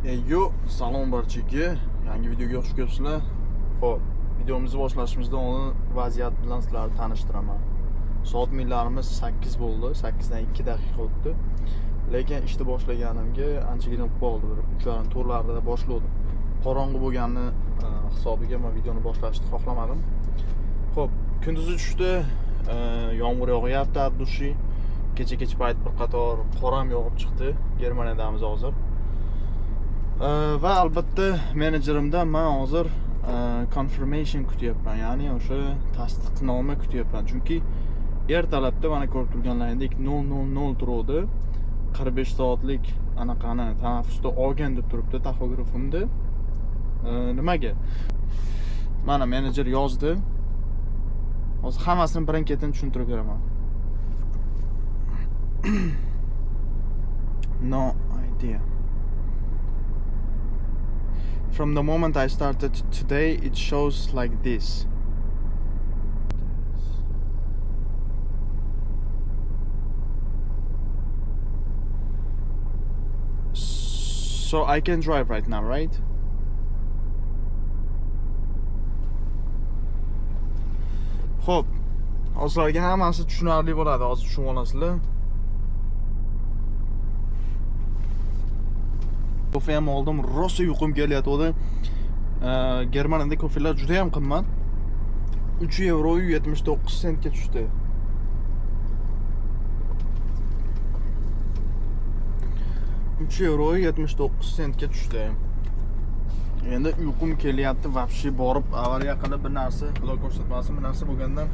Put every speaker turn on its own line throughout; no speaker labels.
Yo, salom barchaga. Yangi videoga xush kelibsizlar. Xo'p, videomizni boshlashimizdan oldin vaziyat bilan sizlarni tanishtiraman. Soat millarimiz 8 bo'ldi, 8 dan 2 daqiqa o'tdi. Lekin ishni boshlaganimga anchagina bo'ldi, 3:30 larda boshladim. Qorong'i bo'lganini hisobiga men videoni boshlashni xohlamadim. Xo'p, kunduzi tushdi, yomg'ir yog'yapti, abdushi. Kecha payt bir qator qor ham yog'ib chiqdi. Germaniyadamiz hozir. Va albatta menejerimdan men hozir confirmation kutyapman, ya'ni o'sha tasdiqnoma kutyapman. Chunki ertalabda mana ko'rib turganlaringdek 000 turadi. 45 soatlik anaqani tanaffusda olgan deb turibdi taxografimda. Nimaga? Mana menejer yozdi. Hozir hammasini birin-ketin tushuntirib beraman. No idea. From the moment I started today, it shows like this. So I can drive right now, right? Xo'p, hozirga hammasi tushunarli bo'ladi, hozir tushunib olasizlar. Kofe ham oldim, rosa uyqum kelyapti. Germaniyada kofelar juda ham qimmat. 3.79 ga tushdi. €3.79 ga tushdi. Endi uyqum kelyapti, vobshe borib avariya qilib bir narsa, xudo ko'rsatmasin, bir narsa bo'lgandan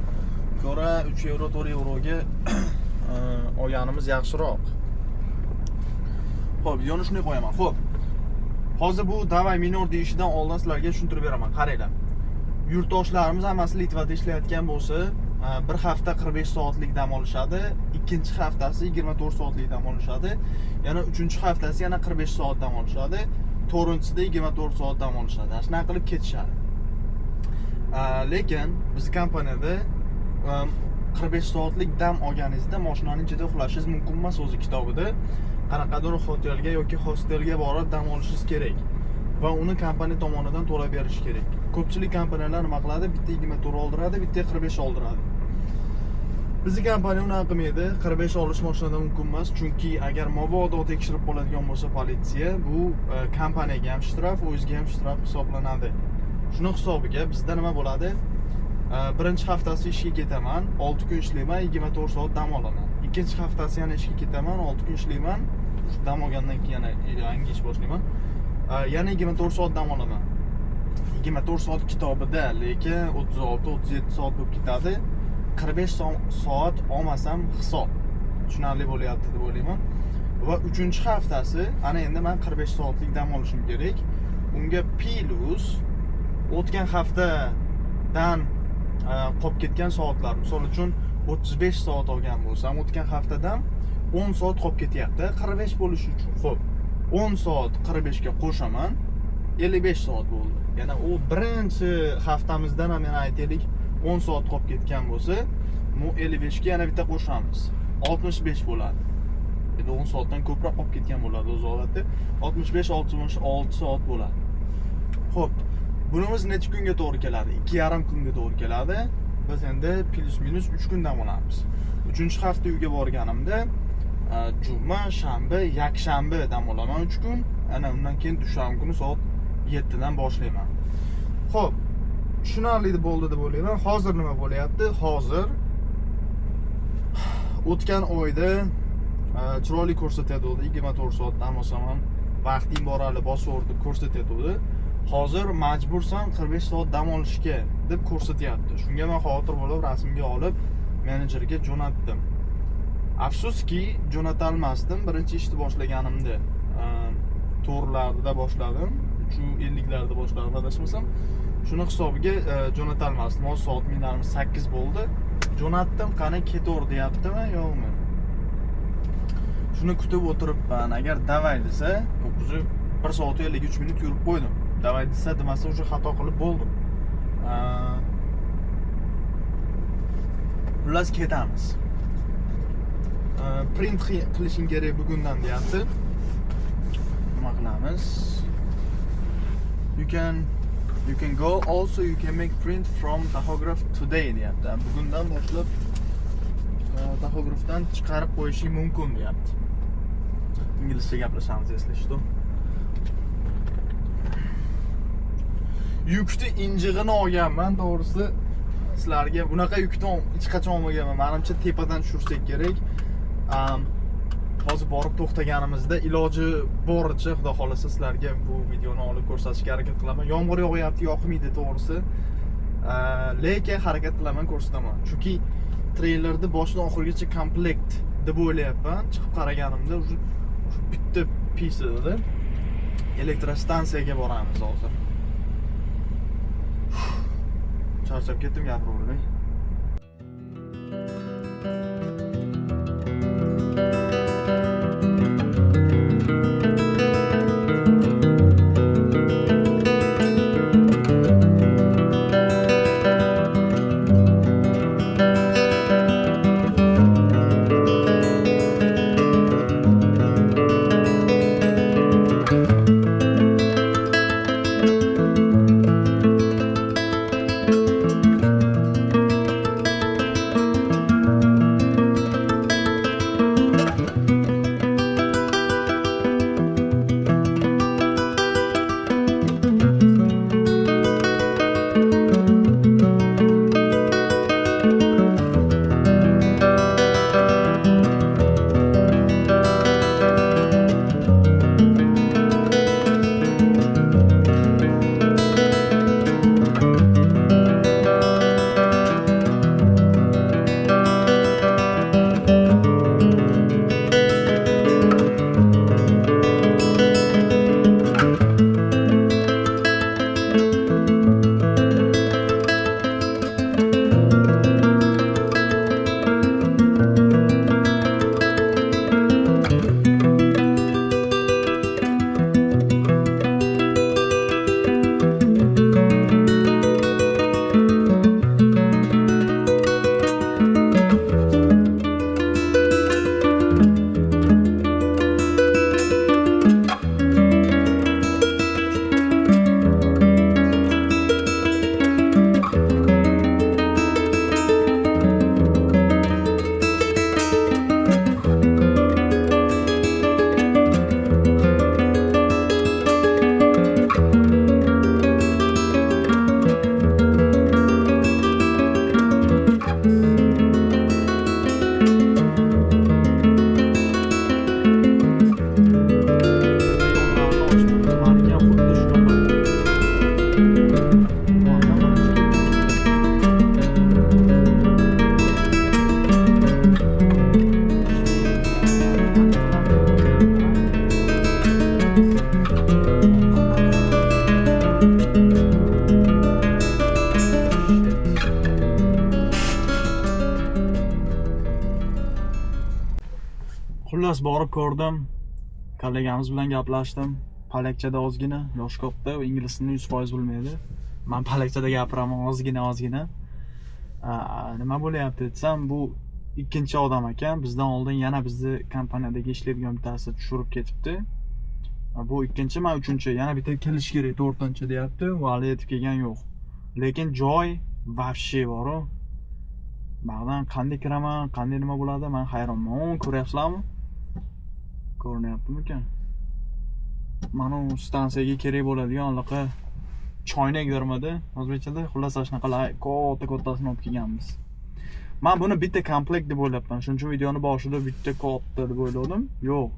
ko'ra €3, €4 ga olganimiz yaxshiroq. Xo'p, videoni shunday qo'yaman. Xo'p. Hozir bu davay minor deyishidan oldin sizlarga tushuntirib beraman. Qaranglar. Yurtdoshlarimiz hammasi Litvada ishlayotgan bo'lsa, bir hafta 45 soatlik dam olishadi, ikkinchi haftasi 24 soatlik dam olishadi, yana uchinchi haftasi yana 45 soat dam olishadi, to'rtinchisida 24 soat dam olishadi. Shunday qilib ketishadi. Lekin biz kompaniyada 45 soatlik dam olganingizda mashinaning ichida uxlashingiz mumkin emas o'zi kitobida. Qanaqadir hotelga yoki hostelga borib dam olishingiz kerak va uni kompaniya tomonidan to'lab berish kerak. Ko'pchilik kompaniyalar nima qiladi? Bitta 24 oldiradi, bitta 45 oldiradi. Bizning kompaniya uni qilmaydi. 45 olish mashinada mumkin emas, chunki agar mabodo tekshirib qoladigan bo'lsa politsiya, bu kompaniyaga ham shtraf, o'zingizga ham shtraf hisoblanadi. Shuni hisobiga bizda nima bo'ladi? Birinchi haftasi ishga ketaman, 6 kun ishlayman, 24 soat dam olaman. Ikkinchi haftasi yana ishga ketaman, 6 kun ishlayman, dam olgandan keyin yana yangi ish boshlayman. Yana 24 soat dam olaman. 24 soat kitobida, lekin 36-37 soat bo'lib ketadi. 45 soat olmasam hisob. Tushunarli bo'lyapti deb o'ylayman. Va 3-haftasi, ana endi men 45 soatlik dam olishim kerak. Unga plus o'tgan haftadan qolib ketgan soatlar, misol uchun 35 soat olgan bo'lsam, o'tgan haftadan 10 soat qolib ketyapti 45 bo'lish uchun. Xo'p, 10 soat 45 ga qo'shaman, 55 soat bo'ldi. Yana u birinchi haftamizdan ham aytaylik 10 soat qolib ketgan bo'lsa, bu 55 ga yana bitta qo'shamiz. 65 bo'ladi. Endi 10 soatdan ko'proq qolib ketgan bo'ladi o'z holatda. 65-66 soat bo'ladi. Xo'p, bunimiz necha kunga to'g'ri keladi? 2,5 kunga to'g'ri keladi. Biz endi plus minus 3 kun dam olamiz. 3-hafta uyga borganimda juma, shanba, yakshanba dam olaman 3 kun. Ana undan keyin dushanba kuni soat 7 dan boshlayman. Xo'p, tushunarli bo'ldi deb o'ylayman. Hozir nima bo'lyapti? Hozir o'tgan oyda chiroyli ko'rsatadi, 24 soat dam olsam ham vaqting borali bosaverdi ko'rsatadi. Hozir majbursan 45 soat dam olishga deb ko'rsatyapti. Shunga men xavotir bo'lib rasmga olib menejerga jo'natdim. Afsuski jo'nata olmasdim. Birinchi ishni boshlaganimda 4larda boshladim, 3:50larda boshladim adashmasam. Shuni hisobiga jo'nata olmasdim. Hozir soat millarimiz 8 bo'ldi. Jo'natdim, qani ketaver deyaptimi, yo'qmi? Shuni kutib o'tiribman. Agar davay desa, 1 soat 53 minut yurib qo'ydim. Davay desa, demasa o'sha xato qilib bo'ldim. Xullas ketamiz. Print qilishing kerak bugundan deyapti. Nima qilamiz? you can go also you can make print from tachograph today deyapti. Bugundan boshlab tachografdan chiqarib qo'yishing mumkin deyapti. İngilizce gaplashamiz если что. Yukni injig'ini olganman, to'g'risi sizlarga bunaqa yukni hech qachon olmaganman. Menimcha tepadan tushirsak kerak. Hozir borib to'xtaganimizda iloji boricha xudo xolasa sizlarga bu videoni olib ko'rsatishga harakat qilaman. Yomg'ir yog'yapti, yoqmaydi to'g'risi. Lekin harakat qilaman, ko'rsataman. Chunki treylerni boshidan oxirigacha komplekt deb o'ylayapman. Chiqib qaraganimda bitta piesada elektrostansiyaga boramiz hozir. Charchab ketdim gapiravermay. Xullas borib ko'rdim. Kollegamiz bilan gaplashdim. Palakchada ozgina, yosh katta, ingliz tilini 100% bilmaydi. Men palakchada gapiraman ozgina. Nima bo'layapti desam, bu ikkinchi odam ekan. Bizdan oldin yana bizni kompaniyadagi ishlaydigan bittasi tushirib ketibdi. Bu ikkinchi, men uchinchi. Yana bitta kelish kerak, to'rtinchi deyapti. Va hali yetib kelgan yo'q. Lekin joy vobshe bor-ku. Ba'dan qanday kiraman, qanday nima bo'ladi, men hayronman. Ko'ryapsizlarmi? Ko'rinyaptimi-kan? Mana u stansiyaga kerak bo'ladigan anaqa choynak darmada, o'zbekchada xullas shunaqalar katta-kattasini olib kelganmiz. Men buni bitta komplekt deb o'ylabman. Shuning uchun videoni boshida bitta katta deb o'yladim. Yo'q.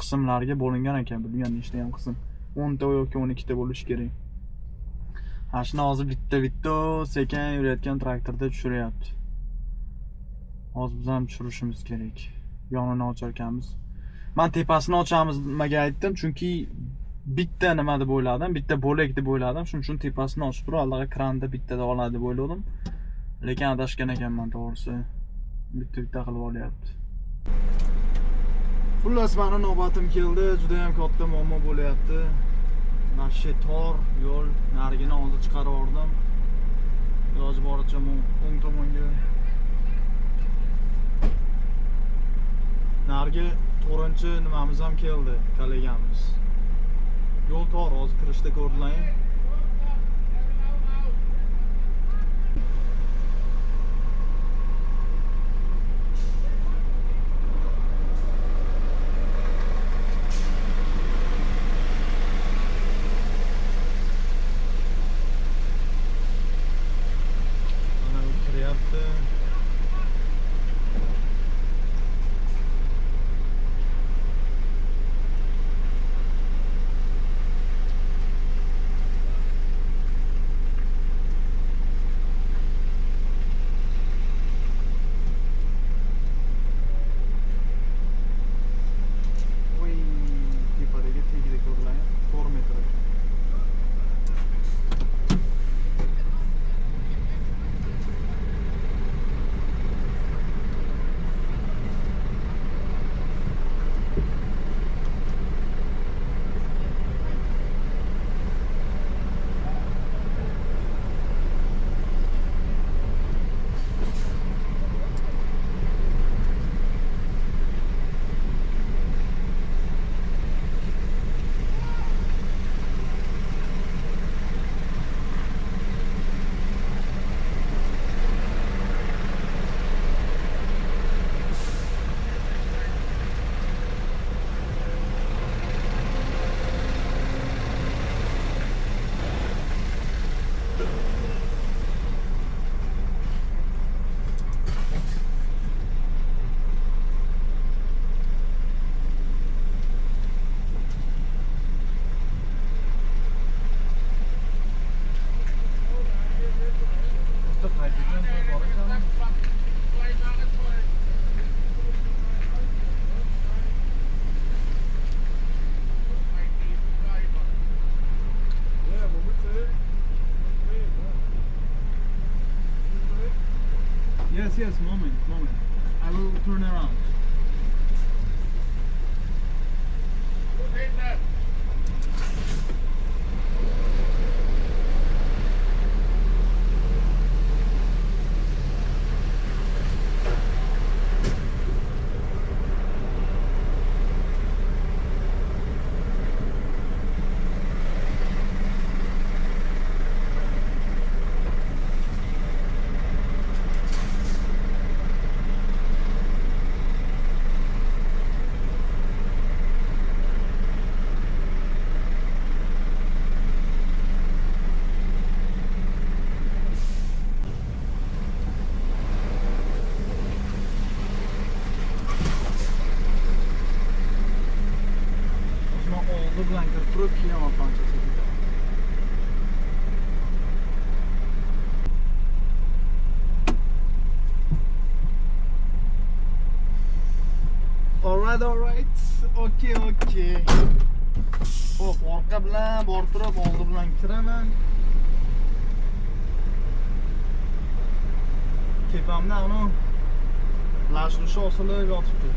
Qismlarga bo'lingan ekan, bilgan ishda ham qism. 10 ta yoki 12 ta bo'lishi kerak. Shuni hozir bitta sekin yurayotgan traktorda tushiryapti. Hozir biz ham tushirishimiz kerak. Yonini ochar ekanmiz. Men tepasini ochamiz nimaga aytdim? Chunki bitta nima deb o'yladim, bitta bo'lak deb o'yladim. Shuning uchun tepasini ochib turib, albatta kranda bittada oladi deb o'yladim. Lekin adashgan ekanman, to'g'risi. Bitta qilib olyapti. Xullas, meni navbatim keldi. Juda ham katta muammo bo'lyapti. Mana tor yo'l, narigini hozir chiqarib yubordim. Iloji boricha o'ng tomonga. Narigi to'rtinchi nimamiz ham keldi, kollegamiz. Yo'l
bor, hozir kirishda ko'rdilaring. Mana bu kiryapti. Yes, moment. I will turn around. bilan kirib turib kiyamapman chaqirdi. Alright. Okay. Xo'p, orqa bilan borib turib, oldi bilan kiraman. Tepamda uni lashrushi osilib yotibdi.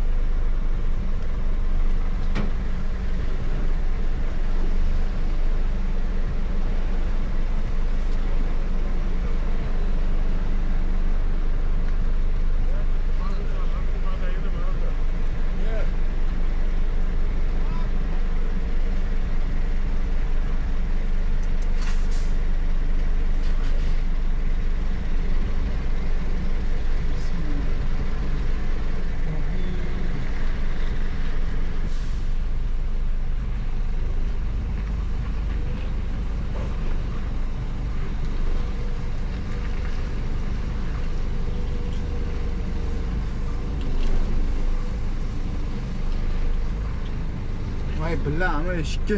Vay billah ama eshikka.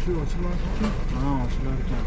Şu açılan ki? Ha, açılarken.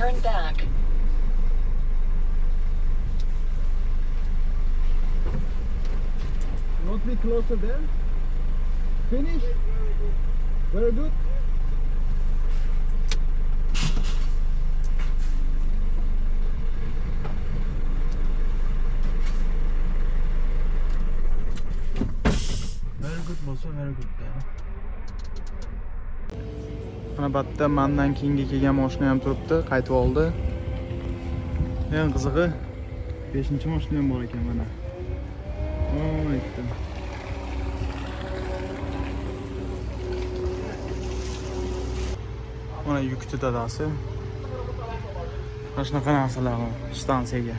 turn back.
Not be closer there. Finish. Very good. Very good bo'lsa, very good da. Mana bitta mendan keyingi kelgan mashina ham turibdi, qaytib oldi. Eng qizig'i 5-mashina ham bor ekan mana. Aytdim. Mana yukni dadasi. Mana shunaqa narsalarni stansiyaga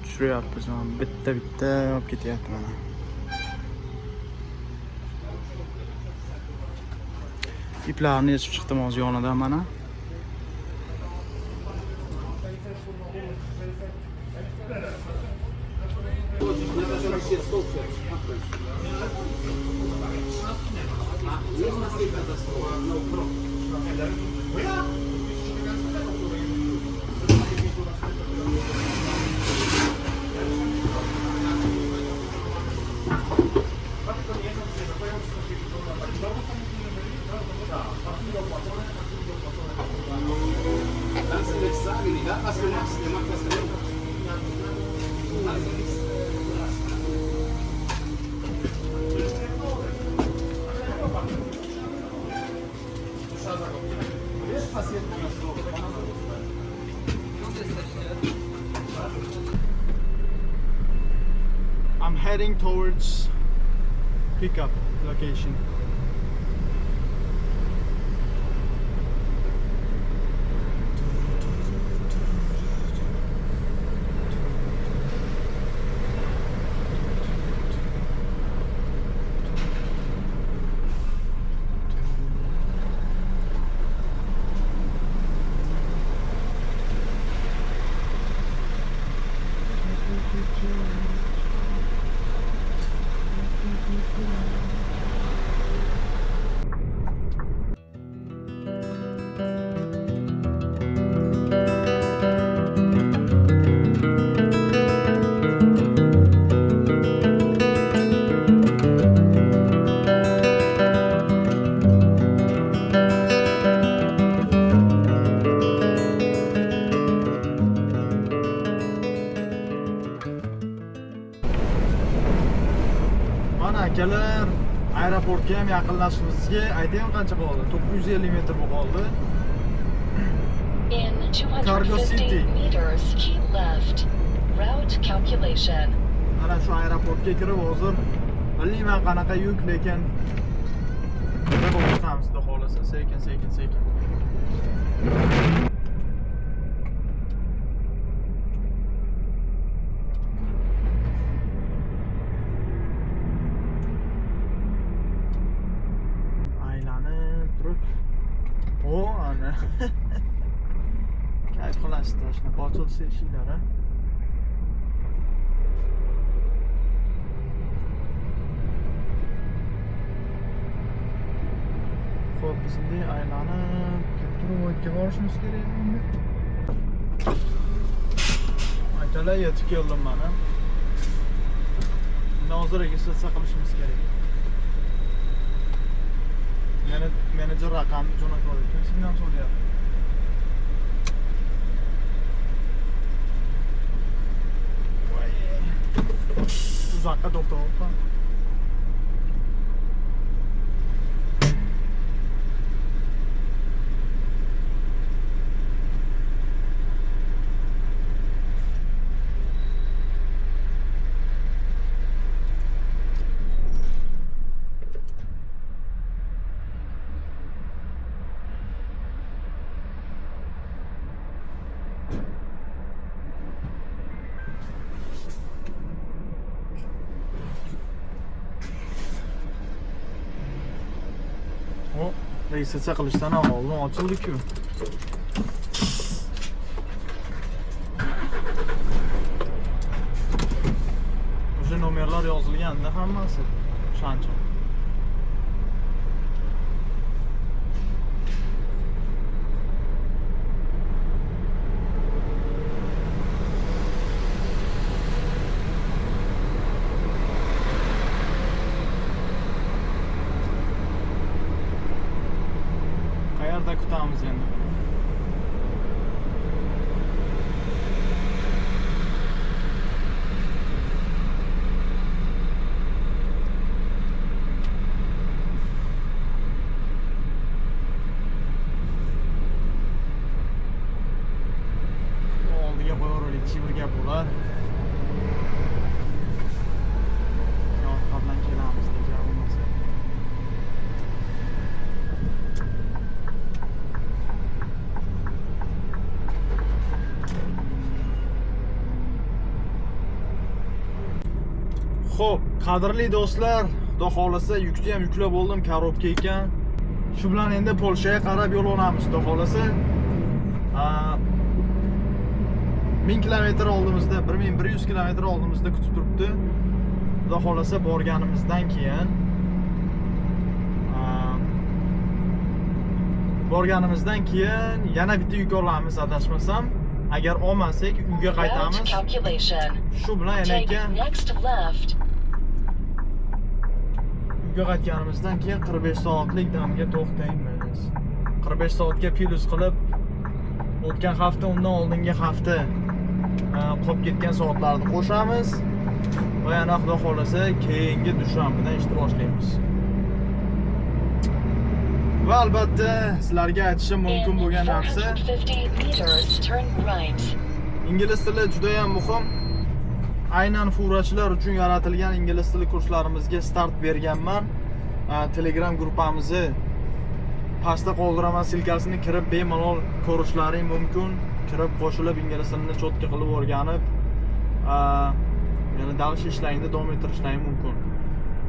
tushiryapmiz. Bitta olib ketyapti mana. İplarni yechib chiqdim hozir yonidan mana. I'm heading towards pickup location. Akalar, aeroportga ham yaqinlashishimizga aytaymi qancha qoldi? 950 metr qoldi.
In
Cargo
250
City.
meters, keep left. Route calculation.
Mana shu aeroportga kirib hozir bilmayman qanaqa yuk, lekin nima bo'lamiz xudo xolasa, sekin. Ana. Kayf qilasizlar, shunaqa ochilsa eshiklar, ha. Xo'p, biz bunday aylanib Turg'oyga borishimiz kerak endi. Akalar, yetib keldim mana. Hozir registratsiya qilishimiz kerak. Menejer raqamni jo'natib oldi. Kimdan so'rayapti? Voy. Uzoqqa to'xtab. Registratsiya qilishdan oldin ochildi-ku. O'sha nomerlar yozilganda hammasi shuncha. o'tamiz endi. Oldiga qo'yaveraylik, kichik bir gap bo'lar. Orqa bilan kelamiz degan bo'lmasa. Xo'p, qadrli do'stlar, xudo xolasa yukni ham yuklab oldim, korobka ekan. Shu bilan endi Polshaga qarab yo'l olamiz, xudo xolasa. 1000 kilometr oldimizda, 1100 kilometr oldimizda kutib turibdi. Xudo xolasa borganimizdan keyin yana bitta yuk olamiz adashmasam. Agar olmasak uyga
Route
qaytamiz.
calculation.
Shu bilan
Take
yana
next left.
uyga qaytganimizdan keyin 45 soatlik damga to'xtaymiz. 45 soatga plus qilib o'tgan hafta, undan oldingi hafta qolib ketgan soatlarni qo'shamiz va yana xudo xolasa keyingi dushanbadan ishni boshlaymiz. Va albatta sizlarga aytishim mumkin
In
bo'lgan narsa,
450 meters, turn right.
ingliz tili juda ham muhim. Aynan furachilar uchun yaratilgan ingliz tili kurslarimizga start berganman. Telegram gruppamizni pastda qoldiraman silkasini, kirib bemalol ko'rishlaring mumkin. Kirib qo'shilib ingliz tilini cho'tka qilib o'rganib, yana dalish ishlaringni davom ettirishlaring mumkin.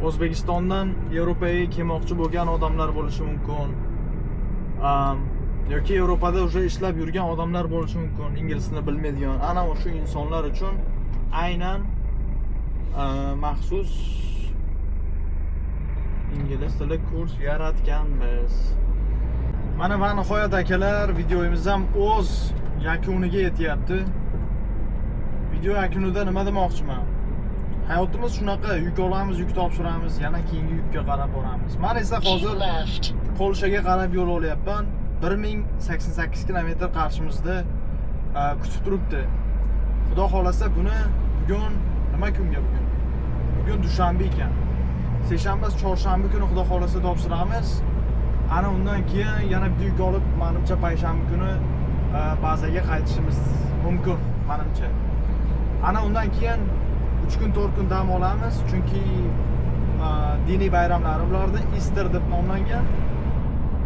O'zbekistondan Yevropaga kelmoqchi bo'lgan odamlar bo'lishi mumkin. Yoki Yevropada уже ishlab yurgan odamlar bo'lishi mumkin, ingliz tilini bilmaydigan. Ana o'sha insonlar uchun aynan maxsus ingliz tili kurs yaratganmiz. Mana va nihoyat akalar, videomiz ham o'z yakuniga yetyapti. Video yakunida nima demoqchiman? Hayotimiz shunaqa, yuk olamiz, yuk topshiramiz, yana keyingi yukka qarab boramiz. Men esa
Keep
hozir
left.
Polshaga qarab yo'l olyapman. 1088 kilometr qarshimizda kutib turibdi. Xudo xolasa bugun nima kunga bugun? Bugun dushanba ekan. Seshanba, chorshanba kuni xudo xolasa topshiramiz. Ana undan keyin yana bitta yuk olib, menimcha payshanba kuni bazaga qaytishimiz mumkin, menimcha. Ana undan keyin 3 kun 4 kun dam olamiz, chunki diniy bayramlar bularda Easter deb nomlangan.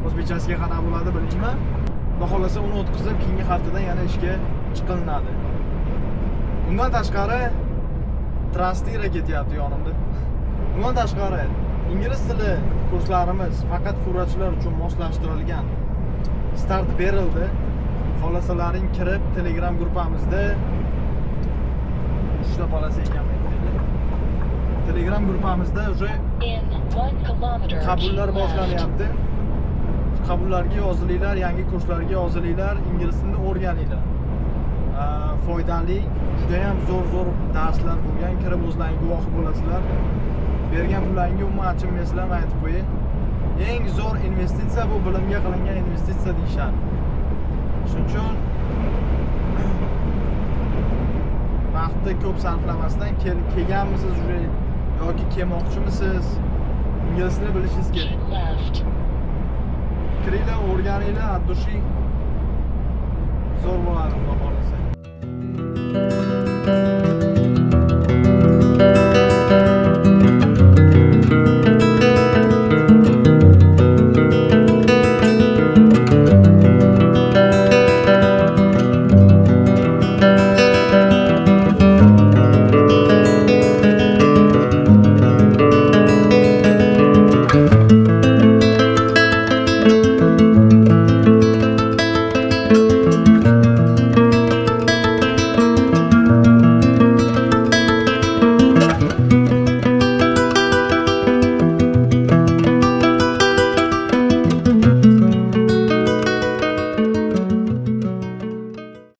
O'zbekchasiga qanaqa bo'ladi bilmayman. Xudo xolasa uni o'tkazib, keyingi haftadan yana ishga chiqilinadi. Undan tashqari Trastira ketyapti yonimda. Undan tashqari ingliz tili kurslarimiz faqat furachilar uchun moslashtirilgan. Start berildi. Xolasalaring kirib Telegram gruppamizda 3 ta polasi ekan. Telegram gruppamizda уже
In 1 kilometer,
qabullar
keep left.
boshlanyapti. Qabullarga yozilinglar, yangi kurslarga yozilinglar, ingliz tilini o'rganinglar. Foydali, juda ham zo'r darslar bo'lgan, kirib o'zlaring guvohi bo'lasizlar. Bergan pullaringiz umuman achinmaysizlar, aytib qo'ying. Eng zo'r investitsiya bu bilimga qilingan investitsiya deyishadi. Shuning uchun vaqtni ko'p sarflamasdan kelganmisiz yoki kelmoqchimisiz, ingliz tilini bilishingiz kerak.
Keep left.
Kiringlar, o'rganinglar, addushi zo'r bo'ladi.